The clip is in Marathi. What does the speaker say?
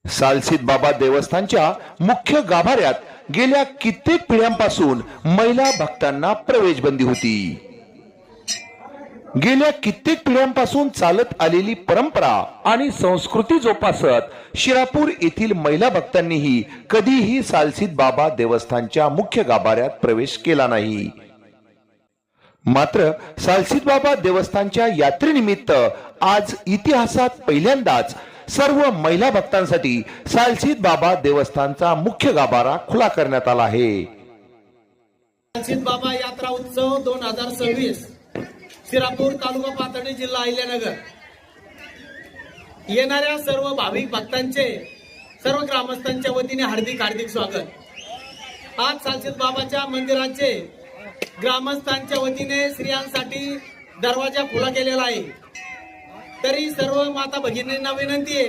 सालसीत बाबा देवस्थानच्या मुख्य गाभाऱ्यात गेल्या कित्येक पिढ्यांपासून महिला भक्तांना प्रवेश बंदी होती। गेल्या कित्येक पिढ्यांपासून चालत आलेली परंपरा आणि संस्कृती जोपासत शिरापूर येथील महिला भक्तांनीही कधीही सालसीत बाबा देवस्थानच्या मुख्य गाभाऱ्यात प्रवेश केला नाही। मात्र सालसीत बाबा देवस्थानच्या यात्रेनिमित्त आज इतिहासात पहिल्यांदाच सर्व महिला भक्तांसाठी सालसीत बाबा देवस्थानचा मुख्य गाभारा खुला करण्यात आला आहे। सालसीत बाबा यात्रा उत्सव 2026 शिरापूर तालुका पाथर्डी जिल्हा अहिल्यानगर येणाऱ्या सर्व भाविक भक्तांचे सर्व ग्रामस्थांच्या वतीने हार्दिक स्वागत। आज सालसीत बाबाच्या मंदिराचे ग्रामस्थांच्या वतीने स्त्रियांसाठी दरवाजा खुला केलेला आहे। तरी सर्व माता भगिनींना विनंती आहे